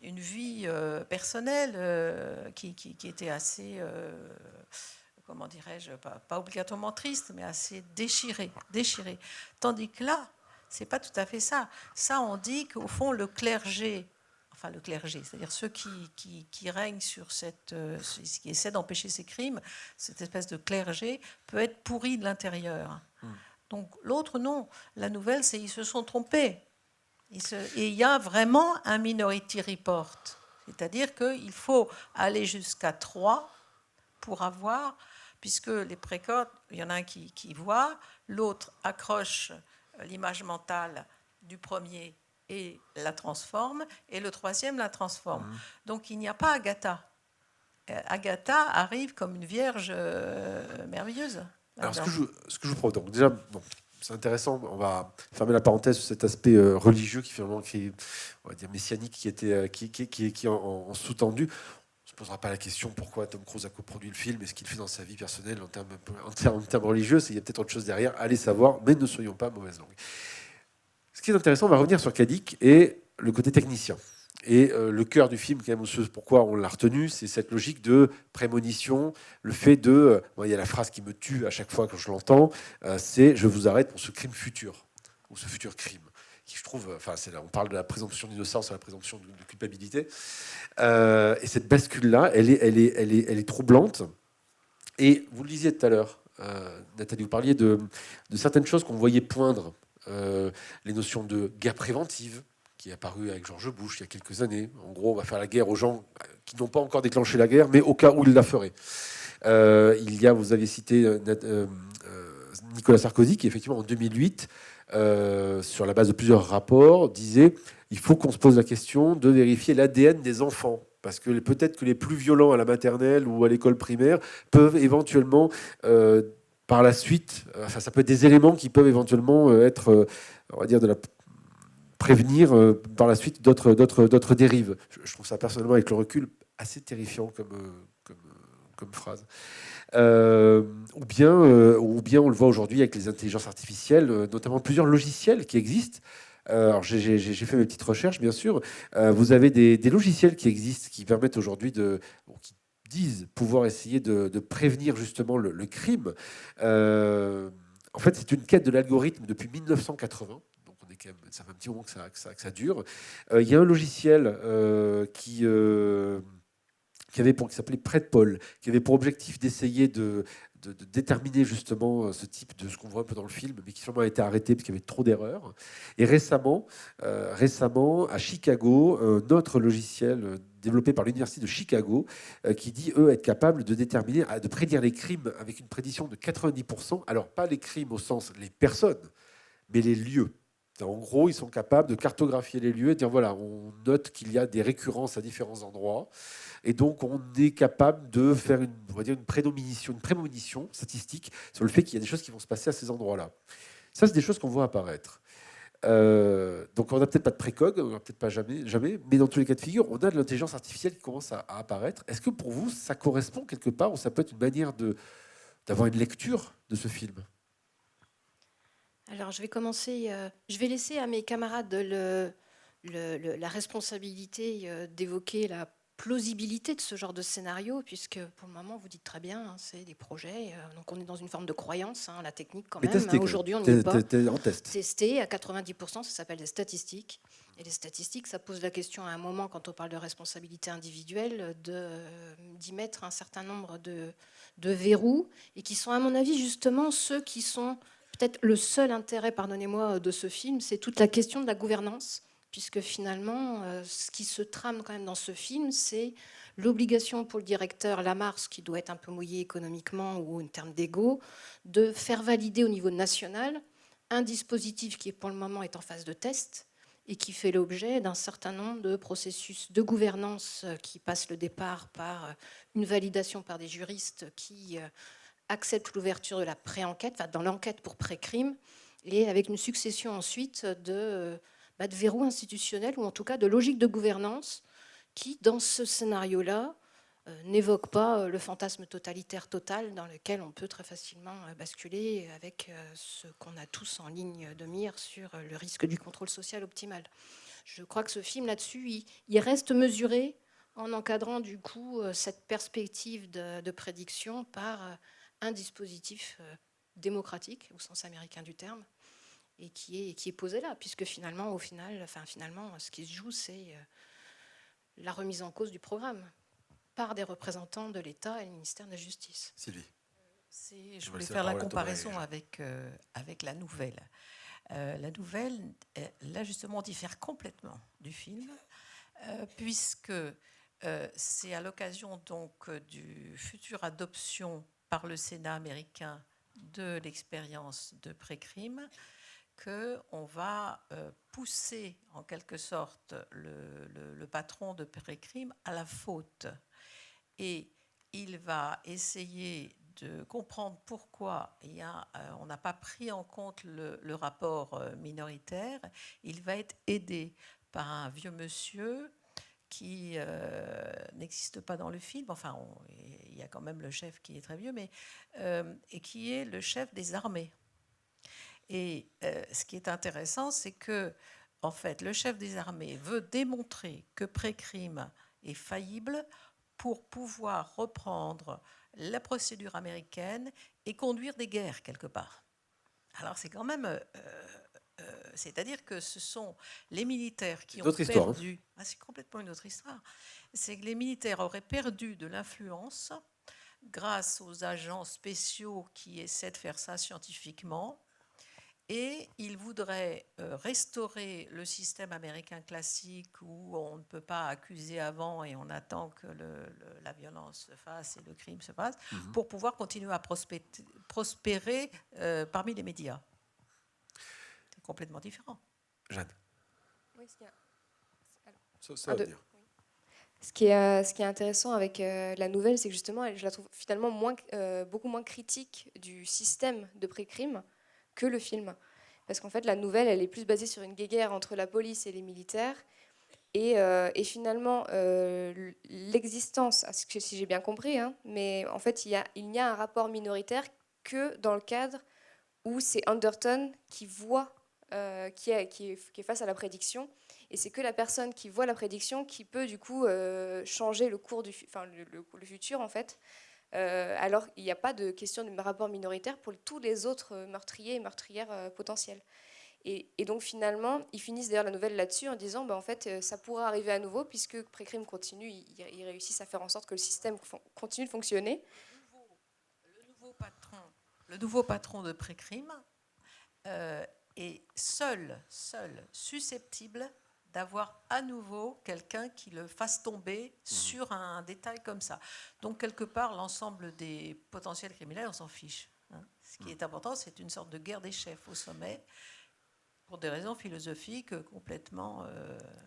vie personnelle qui était assez, comment dirais-je, pas obligatoirement triste, mais assez déchirée. Tandis que là, c'est pas tout à fait ça. Ça, on dit qu'au fond, le clergé, c'est-à-dire ceux qui règnent sur qui essaient d'empêcher ces crimes, cette espèce de clergé peut être pourri de l'intérieur. Donc l'autre, non. La nouvelle, c'est ils se sont trompés. Et il y a vraiment un Minority Report. C'est-à-dire qu'il faut aller jusqu'à 3 pour avoir, puisque les précoces, il y en a un qui voit, l'autre accroche l'image mentale du premier et la transforme, et le troisième la transforme. Donc il n'y a pas Agatha. Agatha arrive comme une vierge merveilleuse. Alors ce que je vous propose, donc déjà, bon, c'est intéressant, on va fermer la parenthèse sur cet aspect religieux qui finalement, on va dire messianique, qui est en sous-tendu. On ne se posera pas la question pourquoi Tom Cruise a coproduit le film et ce qu'il fait dans sa vie personnelle en termes religieux. Il y a peut-être autre chose derrière, allez savoir, mais ne soyons pas mauvaise langue. Ce qui est intéressant, on va revenir sur Cadic et le côté technicien. Et le cœur du film, quand même, pourquoi on l'a retenu, c'est cette logique de prémonition, le fait de... il y a la phrase qui me tue à chaque fois quand je l'entends, c'est « je vous arrête pour ce crime futur » ou ce futur crime. Qui, je trouve, on parle de la présomption d'innocence à la présomption de culpabilité. Et cette bascule-là, elle est troublante. Et vous le disiez tout à l'heure, Nathalie, vous parliez de certaines choses qu'on voyait poindre. Les notions de guerre préventive, qui est apparu avec George Bush il y a quelques années. En gros, on va faire la guerre aux gens qui n'ont pas encore déclenché la guerre, mais au cas où ils la feraient. Vous avez cité Nicolas Sarkozy, qui effectivement en 2008, sur la base de plusieurs rapports, disait il faut qu'on se pose la question de vérifier l'ADN des enfants. Parce que peut-être que les plus violents à la maternelle ou à l'école primaire peuvent éventuellement... par la suite, ça peut être des éléments qui peuvent éventuellement être, on va dire, prévenir par la suite d'autres dérives. Je trouve ça personnellement, avec le recul, assez terrifiant comme phrase. Ou bien on le voit aujourd'hui avec les intelligences artificielles, notamment plusieurs logiciels qui existent. Alors j'ai fait mes petites recherches, bien sûr. Vous avez des logiciels qui existent, qui permettent aujourd'hui qui disent pouvoir essayer de prévenir justement le crime. En fait, c'est une quête de l'algorithme depuis 1980. Donc on est quand même, ça fait un petit moment que ça dure. Il y a un logiciel qui s'appelait PredPol, qui avait pour objectif d'essayer de déterminer justement ce type de ce qu'on voit un peu dans le film, mais qui sûrement a été arrêté parce qu'il y avait trop d'erreurs. Et récemment, à Chicago, un autre logiciel développé par l'Université de Chicago, qui dit, eux, être capable de déterminer, de prédire les crimes avec une prédiction de 90%. Alors, pas les crimes au sens les personnes, mais les lieux. En gros, ils sont capables de cartographier les lieux et de dire, voilà, on note qu'il y a des récurrences à différents endroits. Et donc, on est capable de faire on va dire une prémonition statistique sur le fait qu'il y a des choses qui vont se passer à ces endroits-là. Ça, c'est des choses qu'on voit apparaître. Donc, on n'a peut-être pas de précog, on n'a peut-être pas jamais, mais dans tous les cas de figure, on a de l'intelligence artificielle qui commence à apparaître. Est-ce que pour vous, ça correspond quelque part, ou ça peut être une manière d'avoir une lecture de ce film ? Alors, je vais commencer. Je vais laisser à mes camarades la responsabilité d'évoquer la plausibilité de ce genre de scénario, puisque pour le moment, vous dites très bien, hein, c'est des projets. Donc, on est dans une forme de croyance, hein, la technique quand même. Aujourd'hui, on n'y est pas. En test. Testé à 90%, ça s'appelle des statistiques. Et les statistiques, ça pose la question à un moment, quand on parle de responsabilité individuelle, d'y mettre un certain nombre de verrous, et qui sont, à mon avis, justement ceux qui sont peut-être le seul intérêt, pardonnez-moi, de ce film, c'est toute la question de la gouvernance, puisque finalement, ce qui se trame quand même dans ce film, c'est l'obligation pour le directeur Lamarce, qui doit être un peu mouillé économiquement ou en termes d'égo, de faire valider au niveau national un dispositif qui, pour le moment, est en phase de test et qui fait l'objet d'un certain nombre de processus de gouvernance qui passent le départ par une validation par des juristes qui acceptent l'ouverture de la pré-enquête, enfin dans l'enquête pour pré-crime, et avec une succession ensuite de verrous institutionnels, ou en tout cas de logiques de gouvernance qui, dans ce scénario-là, n'évoque pas le fantasme totalitaire total dans lequel on peut très facilement basculer avec ce qu'on a tous en ligne de mire sur le risque du contrôle social optimal. Je crois que ce film, là-dessus, il reste mesuré en encadrant du coup cette perspective de prédiction par un dispositif démocratique, au sens américain du terme, et qui est posé là, puisque finalement, ce qui se joue, c'est la remise en cause du programme par des représentants de l'État et le ministère de la Justice. Sylvie. Je voulais faire la comparaison avec la nouvelle. La nouvelle, là justement, diffère complètement du film, puisque c'est à l'occasion donc du futur adoption par le Sénat américain de l'expérience de pré-crime qu'on va pousser en quelque sorte le patron de pré-crime à la faute. Et il va essayer de comprendre pourquoi on n'a pas pris en compte le rapport minoritaire. Il va être aidé par un vieux monsieur qui n'existe pas dans le film. Enfin, il y a quand même le chef qui est très vieux, mais et qui est le chef des armées. Et ce qui est intéressant, c'est que, en fait, le chef des armées veut démontrer que pré-crime est faillible pour pouvoir reprendre la procédure américaine et conduire des guerres quelque part. Alors c'est quand même, c'est-à-dire que ce sont les militaires qui ont perdu. C'est complètement une autre histoire. C'est que les militaires auraient perdu de l'influence grâce aux agents spéciaux qui essaient de faire ça scientifiquement. Et il voudrait restaurer le système américain classique où on ne peut pas accuser avant et on attend que la violence se fasse et le crime se passe, pour pouvoir continuer à prospérer parmi les médias. C'est complètement différent. Jeanne. Oui, ce qui est intéressant avec la nouvelle, c'est que justement, je la trouve finalement beaucoup moins critique du système de pré-crime que le film. Parce qu'en fait, la nouvelle, elle est plus basée sur une guéguerre entre la police et les militaires. Et finalement, l'existence, si j'ai bien compris, hein, mais en fait, il n'y a un rapport minoritaire que dans le cadre où c'est Anderton qui voit, qui est face à la prédiction, et c'est que la personne qui voit la prédiction qui peut du coup changer le cours le futur en fait. Alors il n'y a pas de question de rapport minoritaire pour tous les autres meurtriers et meurtrières potentiels. Et donc finalement, ils finissent d'ailleurs la nouvelle là-dessus en disant en fait ça pourra arriver à nouveau puisque Pré-Crime continue, ils réussissent à faire en sorte que le système continue de fonctionner. Le nouveau patron de Pré-Crime est seul susceptible d'avoir à nouveau quelqu'un qui le fasse tomber sur un détail comme ça. Donc quelque part, l'ensemble des potentiels criminels, on s'en fiche. Hein. Ce qui est important, c'est une sorte de guerre des chefs au sommet, pour des raisons philosophiques complètement...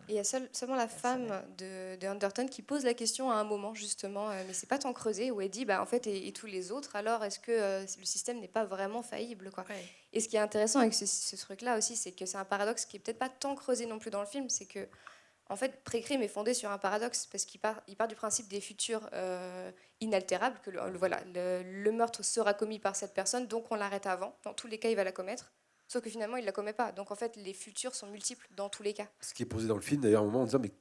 Et il y a seulement la femme de Anderton qui pose la question à un moment, justement, mais c'est pas tant creusé, où elle dit, en fait, et tous les autres, alors est-ce que le système n'est pas vraiment faillible, quoi. Ouais. Et ce qui est intéressant avec ce truc-là aussi, c'est que c'est un paradoxe qui est peut-être pas tant creusé non plus dans le film, c'est que, en fait, Pré-Crime est fondé sur un paradoxe, parce qu'il part du principe des futurs inaltérables, que le meurtre sera commis par cette personne, donc on l'arrête avant. Dans tous les cas, il va la commettre. Sauf que finalement, il ne la commet pas. Donc en fait, les futurs sont multiples dans tous les cas. Ce qui est posé dans le film, d'ailleurs, à un moment, en disant, mais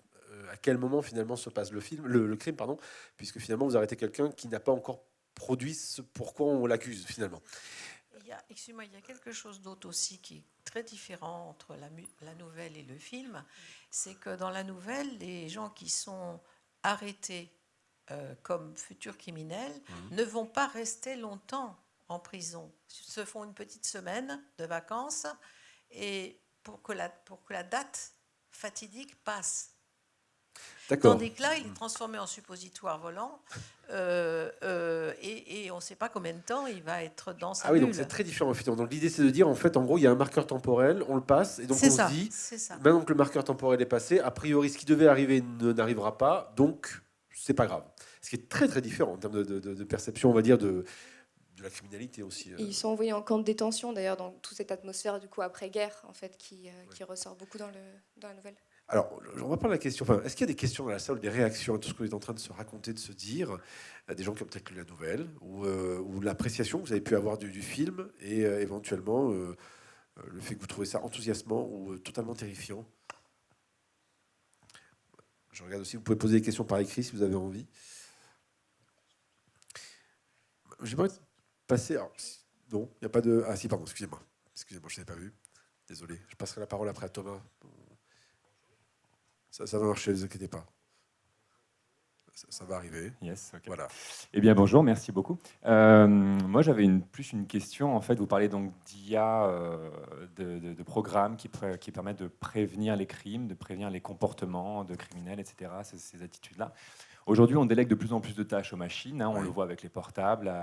à quel moment finalement se passe le crime, pardon, puisque finalement vous arrêtez quelqu'un qui n'a pas encore produit ce pourquoi on l'accuse finalement. Excuse-moi, il y a quelque chose d'autre aussi qui est très différent entre la nouvelle et le film. C'est que dans la nouvelle, les gens qui sont arrêtés comme futurs criminels ne vont pas rester longtemps en prison. Ils se font une petite semaine de vacances et pour que la date fatidique passe. D'accord. Tandis que là, il est transformé en suppositoire volant et on ne sait pas combien de temps il va être dans sa bulle. Donc c'est très différent. Donc l'idée c'est de dire en fait en gros il y a un marqueur temporel, on le passe et donc on se dit maintenant que le marqueur temporel est passé, a priori ce qui devait arriver n'arrivera pas, donc c'est pas grave. Ce qui est très très différent en termes de perception, on va dire de la criminalité aussi. Et ils sont envoyés en camp de détention d'ailleurs dans toute cette atmosphère du coup après-guerre en fait qui ressort beaucoup dans la nouvelle. Alors, on va prendre la question. Enfin, est-ce qu'il y a des questions dans la salle, des réactions à tout ce qu'on est en train de se raconter, de se dire, des gens qui ont peut-être lu la nouvelle ou l'appréciation que vous avez pu avoir du film et éventuellement le fait que vous trouvez ça enthousiasmant ou totalement terrifiant. Je regarde aussi, vous pouvez poser des questions par écrit si vous avez envie. J'aimerais passer. Alors, non, il n'y a pas de. Ah si, pardon, excusez-moi. Excusez-moi, je ne l'avais pas vu. Désolé. Je passerai la parole après à Thomas. Ça va marcher, ne vous inquiétez pas. Ça va arriver. Yes, okay. Voilà. Eh bien, bonjour, merci beaucoup. Moi, j'avais plus une question. En fait, vous parlez donc d'IA, de programmes qui permettent de prévenir les crimes, de prévenir les comportements de criminels, etc., ces attitudes-là. Aujourd'hui, on délègue de plus en plus de tâches aux machines. On le voit avec les portables.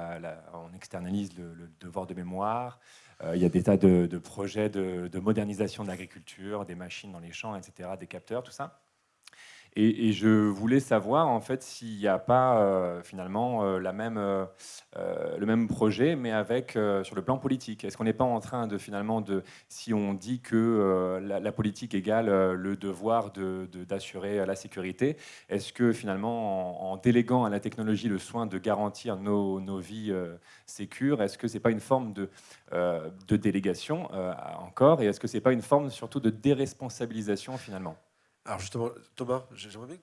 On externalise le devoir de mémoire. Il y a des tas de projets de modernisation de l'agriculture, des machines dans les champs, etc., des capteurs, tout ça. Et je voulais savoir en fait s'il n'y a pas finalement le même projet, mais avec sur le plan politique. Est-ce qu'on n'est pas en train de finalement si on dit que la politique égale le devoir d'assurer la sécurité, est-ce que finalement en déléguant à la technologie le soin de garantir nos vies sécures, est-ce que c'est pas une forme de délégation encore, et est-ce que c'est pas une forme surtout de déresponsabilisation finalement? Alors justement, Thomas, j'aimerais bien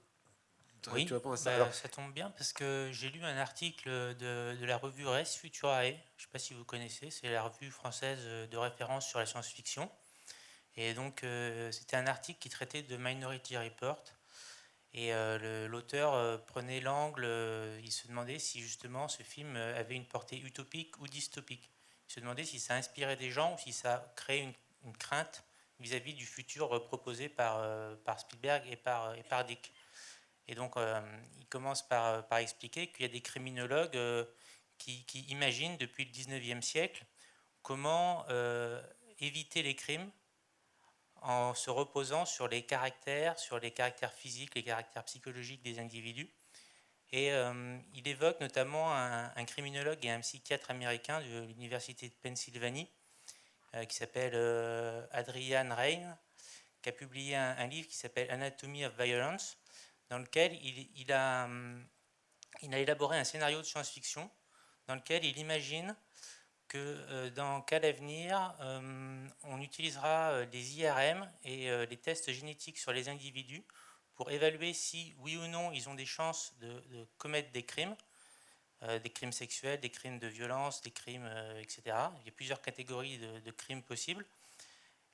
que oui, tu répondes à ça. Ça tombe bien parce que j'ai lu un article de la revue Res Futurae, je ne sais pas si vous connaissez, c'est la revue française de référence sur la science-fiction. Et donc c'était un article qui traitait de Minority Report. Et l'auteur prenait l'angle, il se demandait si justement ce film avait une portée utopique ou dystopique. Il se demandait si ça inspirait des gens ou si ça créait une crainte vis-à-vis du futur proposé par Spielberg et par Dick. Et donc, il commence par expliquer qu'il y a des criminologues qui imaginent depuis le 19e siècle comment éviter les crimes en se reposant sur les caractères physiques, les caractères psychologiques des individus. Et il évoque notamment un criminologue et un psychiatre américain de l'université de Pennsylvanie, qui s'appelle Adrian Raine, qui a publié un livre qui s'appelle Anatomy of Violence, dans lequel il a élaboré un scénario de science-fiction dans lequel il imagine que dans cas d'avenir, on utilisera les IRM et les tests génétiques sur les individus pour évaluer si, oui ou non, ils ont des chances de commettre des crimes sexuels, des crimes de violence, des crimes, etc. Il y a plusieurs catégories de crimes possibles.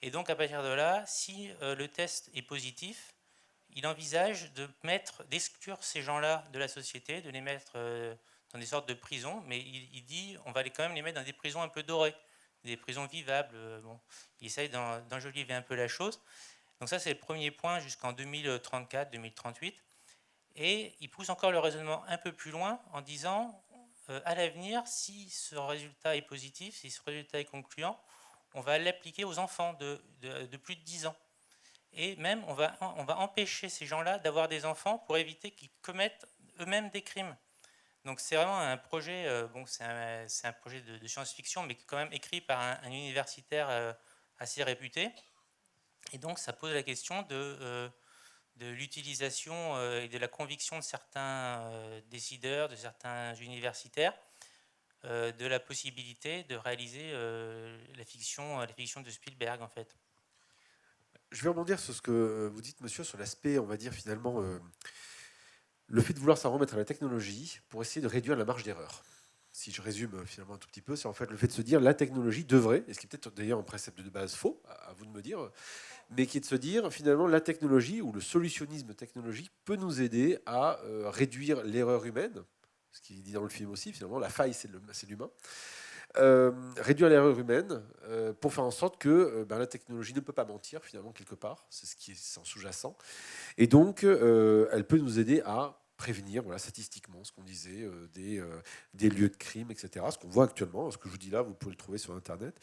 Et donc, à partir de là, si le test est positif, il envisage d'exclure ces gens-là de la société, de les mettre dans des sortes de prisons, mais il dit on va quand même les mettre dans des prisons un peu dorées, des prisons vivables. Bon, il essaye d'enjoliver un peu la chose. Donc ça, c'est le premier point jusqu'en 2034-2038. Et il pousse encore le raisonnement un peu plus loin en disant, à l'avenir, si ce résultat est positif, si ce résultat est concluant, on va l'appliquer aux enfants de plus de 10 ans. Et même, on va empêcher ces gens-là d'avoir des enfants pour éviter qu'ils commettent eux-mêmes des crimes. Donc c'est vraiment un projet, c'est un projet de science-fiction, mais quand même écrit par un universitaire assez réputé. Et donc ça pose la question de l'utilisation et de la conviction de certains décideurs, de certains universitaires, de la possibilité de réaliser la fiction de Spielberg, en fait. Je vais rebondir sur ce que vous dites, monsieur, sur l'aspect, on va dire finalement, le fait de vouloir s'en remettre à la technologie pour essayer de réduire la marge d'erreur. Si je résume finalement un tout petit peu, c'est en fait le fait de se dire la technologie devrait, et ce qui est peut-être d'ailleurs un précepte de base faux, à vous de me dire, mais qui est de se dire finalement la technologie ou le solutionnisme technologique peut nous aider à réduire l'erreur humaine, ce qui est dit dans le film aussi, finalement la faille c'est l'humain. Réduire l'erreur humaine pour faire en sorte que la technologie ne peut pas mentir finalement quelque part, c'est ce qui est en sous-jacent, et donc elle peut nous aider à prévenir, voilà, statistiquement, ce qu'on disait, des lieux de crime, etc. Ce qu'on voit actuellement, ce que je vous dis là, vous pouvez le trouver sur Internet.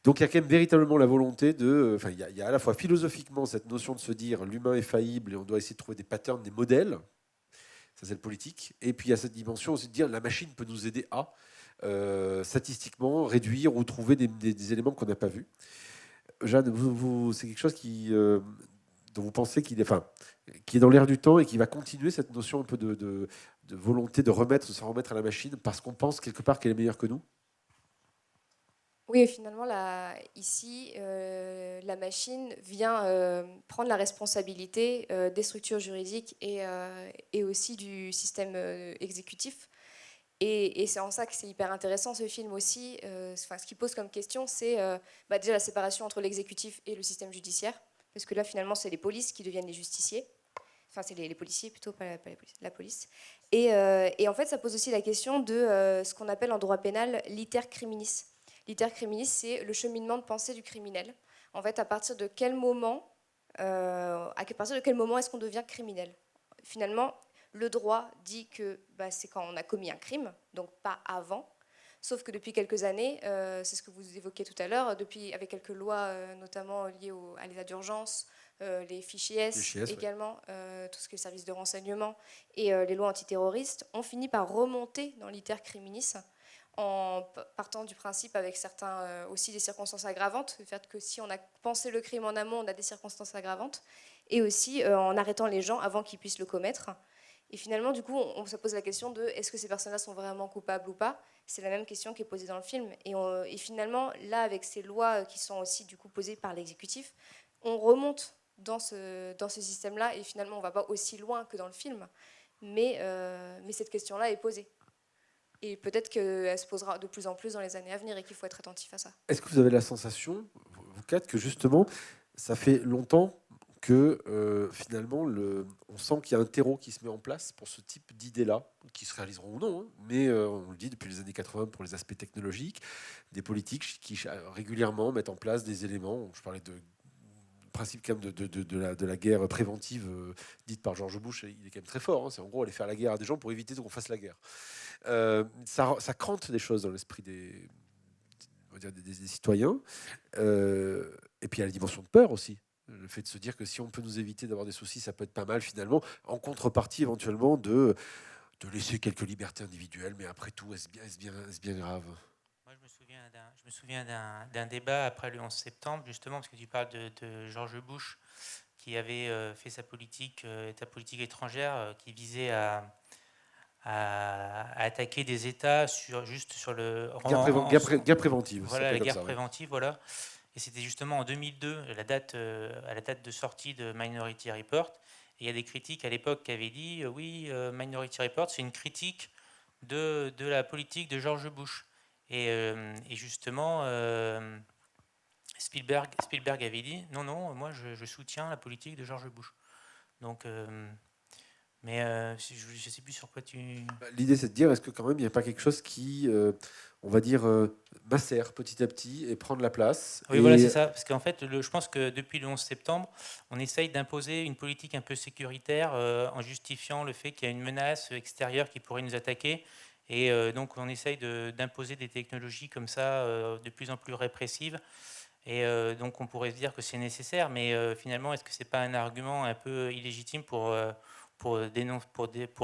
Donc il y a quand même véritablement la volonté de... Enfin, il y a à la fois philosophiquement cette notion de se dire l'humain est faillible et on doit essayer de trouver des patterns, des modèles. Ça, c'est le politique. Et puis il y a cette dimension aussi de dire la machine peut nous aider à statistiquement réduire ou trouver des éléments qu'on n'a pas vus. Jeanne, c'est quelque chose dont vous pensez qu'il est, qui est dans l'air du temps et qui va continuer cette notion un peu de volonté de s'en remettre à la machine parce qu'on pense quelque part qu'elle est meilleure que nous? Oui, et finalement, ici, la machine vient prendre la responsabilité des structures juridiques et aussi du système exécutif. Et c'est en ça que c'est hyper intéressant ce film aussi. Ce qui pose comme question, c'est déjà la séparation entre l'exécutif et le système judiciaire. Parce que là, finalement, c'est les polices qui deviennent les justiciers. Enfin, c'est les policiers plutôt, pas la police. Et en fait, ça pose aussi la question de ce qu'on appelle en droit pénal l'iter criminis. L'iter criminis, c'est le cheminement de pensée du criminel. En fait, à partir de quel moment est-ce qu'on devient criminel? Finalement, le droit dit que c'est quand on a commis un crime, donc pas avant. Sauf que depuis quelques années, c'est ce que vous évoquiez tout à l'heure, avec quelques lois notamment liées à l'état d'urgence, les fichiers S également, tout ce qui est service de renseignement et les lois antiterroristes, ont fini par remonter dans l'iter criminis en partant du principe avec certains aussi des circonstances aggravantes, le fait que si on a pensé le crime en amont, on a des circonstances aggravantes, et aussi en arrêtant les gens avant qu'ils puissent le commettre. Et finalement, du coup, on se pose la question de est-ce que ces personnes-là sont vraiment coupables ou pas? C'est la même question qui est posée dans le film. Et finalement, là, avec ces lois qui sont aussi du coup posées par l'exécutif, on remonte dans ce système-là, et finalement, on ne va pas aussi loin que dans le film, mais cette question-là est posée. Et peut-être qu'elle se posera de plus en plus dans les années à venir et qu'il faut être attentif à ça. Est-ce que vous avez la sensation, vous quatre, que justement, ça fait longtemps que finalement, on sent qu'il y a un terreau qui se met en place pour ce type d'idées-là, qui se réaliseront ou non, hein, mais on le dit depuis les années 80 pour les aspects technologiques, des politiques qui régulièrement mettent en place des éléments, je parlais du principe quand même de la guerre préventive dite par George Bush, il est quand même très fort, hein, c'est en gros aller faire la guerre à des gens pour éviter qu'on fasse la guerre. Ça crante des choses dans l'esprit des citoyens, et puis il y a la dimension de peur aussi. Le fait de se dire que si on peut nous éviter d'avoir des soucis, ça peut être pas mal finalement, en contrepartie éventuellement de laisser quelques libertés individuelles, mais après tout, est-ce bien grave? Moi, je me souviens je me souviens d'un débat après le 11 septembre, justement, parce que tu parles de George Bush, qui avait fait sa politique étrangère, qui visait à attaquer des États juste sur le... Guerre préventive. Voilà, la guerre préventive, voilà. Et c'était justement en 2002, à la date de sortie de Minority Report. Et il y a des critiques à l'époque qui avaient dit oui, Minority Report, c'est une critique de la politique de George Bush. Et justement, Spielberg avait dit non, moi je soutiens la politique de George Bush. Donc, mais je ne sais plus sur quoi tu... L'idée, c'est de dire, est-ce que quand même, il n'y a pas quelque chose qui, on va dire, macère petit à petit et prendre la place. Oui, voilà, c'est ça. Parce qu'en fait, je pense que depuis le 11 septembre, on essaye d'imposer une politique un peu sécuritaire en justifiant le fait qu'il y a une menace extérieure qui pourrait nous attaquer. Et donc, on essaye d'imposer des technologies comme ça, de plus en plus répressives. Et donc, on pourrait se dire que c'est nécessaire, mais finalement, est-ce que ce n'est pas un argument un peu illégitime pour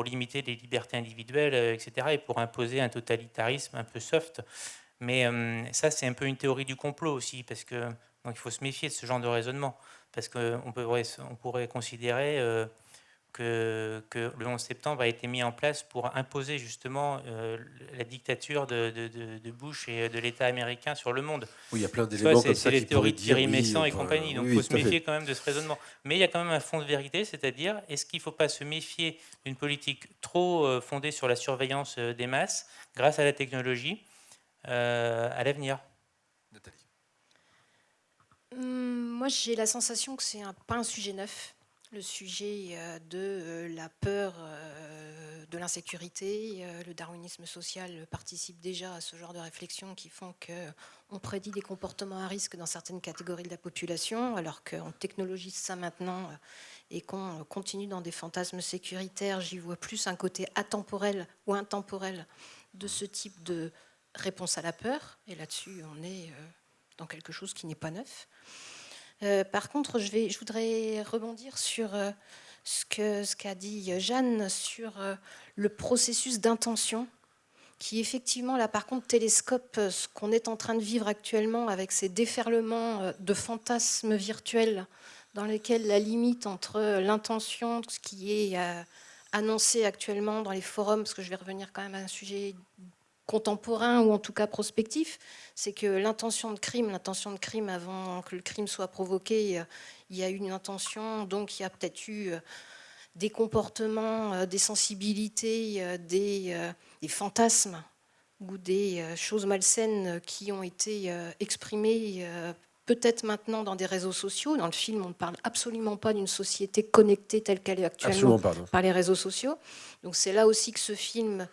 limiter les libertés individuelles, etc., et pour imposer un totalitarisme un peu soft? Mais ça, c'est un peu une théorie du complot aussi, parce que donc, il faut se méfier de ce genre de raisonnement, parce qu'on pourrait considérer que le 11 septembre a été mis en place pour imposer justement la dictature de Bush et de l'État américain sur le monde. Oui, il y a plein d'éléments comme ça. C'est les théories de Thierry Messant et enfin, compagnie, donc il faut se méfier quand même de ce raisonnement. Mais il y a quand même un fond de vérité, c'est-à-dire, est-ce qu'il ne faut pas se méfier d'une politique trop fondée sur la surveillance des masses grâce à la technologie à l'avenir? Nathalie. Moi, j'ai la sensation que c'est pas un sujet neuf. Le sujet de la peur, de l'insécurité, le darwinisme social participe déjà à ce genre de réflexions qui font qu'on prédit des comportements à risque dans certaines catégories de la population, alors qu'on technologise ça maintenant et qu'on continue dans des fantasmes sécuritaires. J'y vois plus un côté atemporel ou intemporel de ce type de réponse à la peur. Et là-dessus, on est dans quelque chose qui n'est pas neuf. Par contre, je voudrais rebondir sur ce qu'a dit Jeanne sur le processus d'intention, qui effectivement, là par contre, télescope ce qu'on est en train de vivre actuellement avec ces déferlements de fantasmes virtuels dans lesquels la limite entre l'intention, ce qui est annoncé actuellement dans les forums, parce que je vais revenir quand même à un sujet contemporain ou en tout cas prospectif, c'est que l'intention de crime avant que le crime soit provoqué, il y a eu une intention, donc il y a peut-être eu des comportements, des sensibilités, des fantasmes ou des choses malsaines qui ont été exprimées peut-être maintenant dans des réseaux sociaux. Dans le film, on ne parle absolument pas d'une société connectée telle qu'elle est actuellement par les réseaux sociaux. Donc c'est là aussi que ce film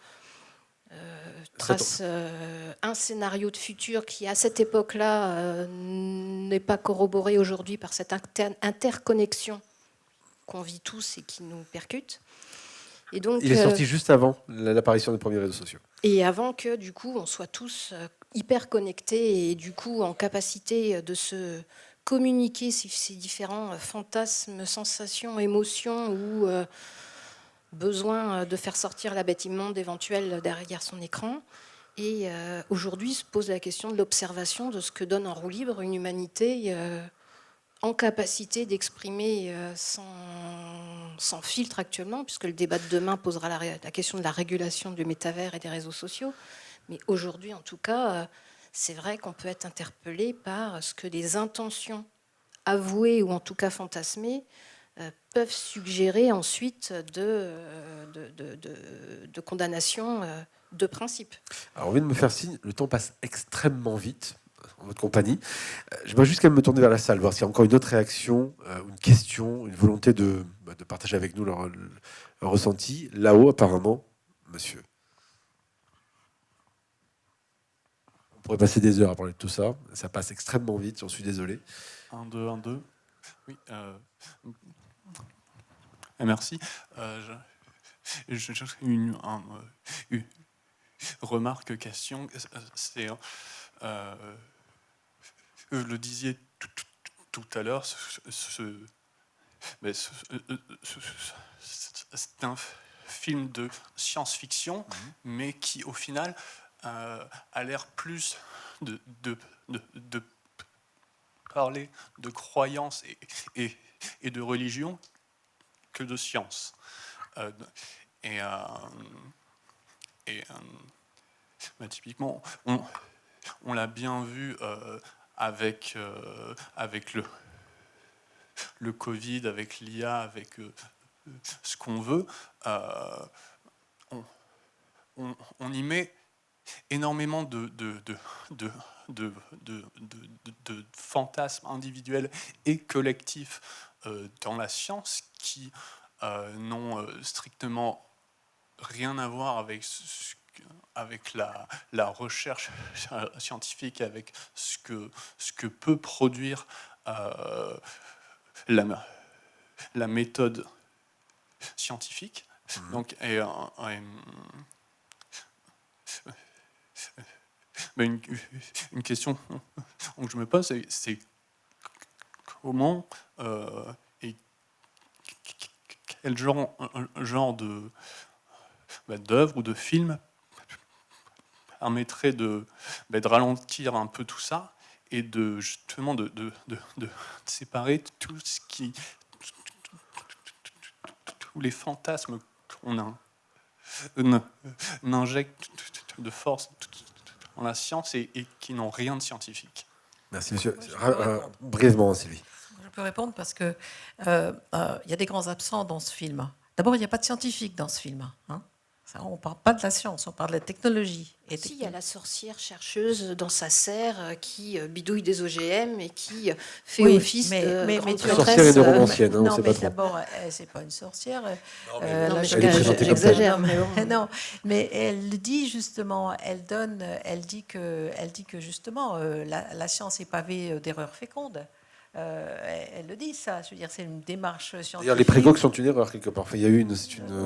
trace un scénario de futur qui, à cette époque-là, n'est pas corroboré aujourd'hui par cette interconnexion qu'on vit tous et qui nous percute. Et donc, il est sorti juste avant l'apparition des premiers réseaux sociaux. Et avant que, du coup, on soit tous hyper connectés et, du coup, en capacité de se communiquer ces différents fantasmes, sensations, émotions ou besoin de faire sortir la bête immonde éventuelle derrière son écran. Et aujourd'hui se pose la question de l'observation de ce que donne en roue libre une humanité en capacité d'exprimer sans filtre actuellement, puisque le débat de demain posera la question de la régulation du métavers et des réseaux sociaux. Mais aujourd'hui, en tout cas, c'est vrai qu'on peut être interpellé par ce que les intentions avouées ou en tout cas fantasmées peuvent suggérer ensuite de condamnation de principe. Alors, on vient de me faire signe, le temps passe extrêmement vite en votre compagnie. Je vais juste quand même me tourner vers la salle, voir s'il y a encore une autre réaction, une question, une volonté de partager avec nous leur ressenti. Là-haut, apparemment, monsieur. On pourrait passer des heures à parler de tout ça. Ça passe extrêmement vite, j'en suis désolé. 1, 2, 1, 2. Oui. Merci. Une remarque, question. C'est, le disiez tout à l'heure, c'est un film de science-fiction, mais qui, au final, a l'air plus de parler de croyance et de religion que de science. Typiquement, on l'a bien vu avec le Covid, avec l'IA, avec ce qu'on veut. On y met énormément de fantasmes individuels et collectifs dans la science qui n'ont strictement rien à voir avec la recherche scientifique, avec ce que peut produire la méthode scientifique. Donc, une question que je me pose, c'est comment et quel genre d'œuvre ou de film permettrait de ralentir un peu tout ça et justement de séparer tout ce qui, tous les fantasmes qu'on injecte de force dans la science et qui n'ont rien de scientifique. Merci, monsieur. Brièvement, Sylvie. Je peux répondre parce que y a des grands absents dans ce film. D'abord, il n'y a pas de scientifique dans ce film. Hein. Ça, on ne parle pas de la science, on parle de la technologie. Si, il y a la sorcière chercheuse dans sa serre qui bidouille des OGM et qui fait office de grande tu sorcière et de romancienne, hein, on non, sait mais pas trop. d'abord, c'est pas une sorcière. Non, mais j'exagère, mais bon. Non, mais elle dit justement, elle dit que justement, la science est pavée d'erreurs fécondes. Elle le dit, ça. Je veux dire, c'est une démarche scientifique. D'ailleurs, les précoques sont une erreur quelque part. Enfin, il y a eu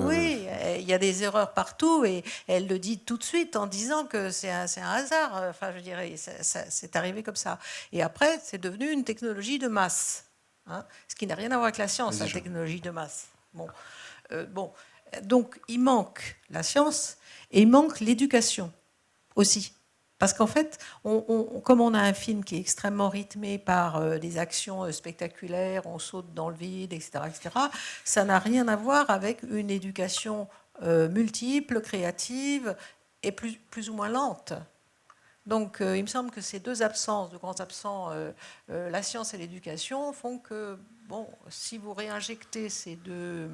Oui, il y a des erreurs partout et elle le dit tout de suite en disant que c'est un hasard. Enfin, je dirais, c'est arrivé comme ça. Et après, c'est devenu une technologie de masse, hein, ce qui n'a rien à voir avec la science, la technologie de masse. Bon, donc il manque la science et il manque l'éducation aussi. Parce qu'en fait, comme on a un film qui est extrêmement rythmé par des actions spectaculaires, on saute dans le vide, etc., ça n'a rien à voir avec une éducation multiple, créative et plus ou moins lente. Donc, il me semble que ces deux absences, de grands absents, la science et l'éducation, font que, bon, si vous réinjectez ces deux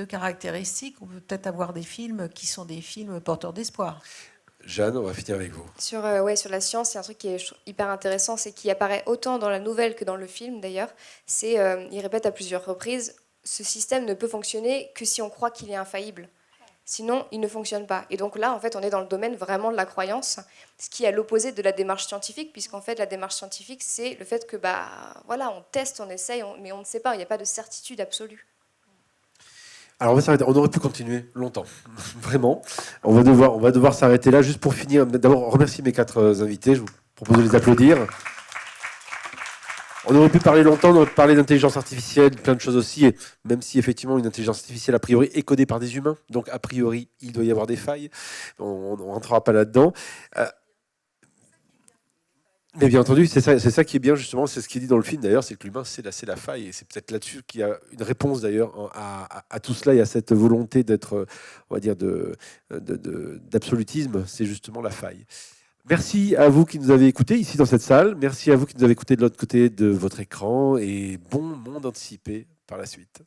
caractéristiques, on peut peut-être avoir des films qui sont des films porteurs d'espoir. Jeanne, on va finir avec vous. Sur la science, il y a un truc qui est hyper intéressant, c'est qui apparaît autant dans la nouvelle que dans le film d'ailleurs. Il répète à plusieurs reprises, ce système ne peut fonctionner que si on croit qu'il est infaillible. Sinon, il ne fonctionne pas. Et donc là, en fait, on est dans le domaine vraiment de la croyance, ce qui est à l'opposé de la démarche scientifique, puisqu'en fait, la démarche scientifique, c'est le fait que, on teste, on essaye, mais on ne sait pas, il n'y a pas de certitude absolue. Alors on va s'arrêter. On aurait pu continuer longtemps, vraiment. On va devoir s'arrêter là. Juste pour finir, d'abord remercier mes 4 invités. Je vous propose de les applaudir. On aurait pu parler longtemps, on aurait pu parler d'intelligence artificielle, plein de choses aussi, et même si effectivement une intelligence artificielle a priori est codée par des humains, donc a priori il doit y avoir des failles. On ne rentrera pas là-dedans. Mais bien entendu, c'est ça qui est bien justement, c'est ce qui est dit dans le film d'ailleurs, c'est que l'humain c'est la faille, et c'est peut-être là-dessus qu'il y a une réponse d'ailleurs à tout cela et à cette volonté d'être, on va dire, d'absolutisme, c'est justement la faille. Merci à vous qui nous avez écoutés ici dans cette salle, merci à vous qui nous avez écoutés de l'autre côté de votre écran, et bon monde anticipé par la suite.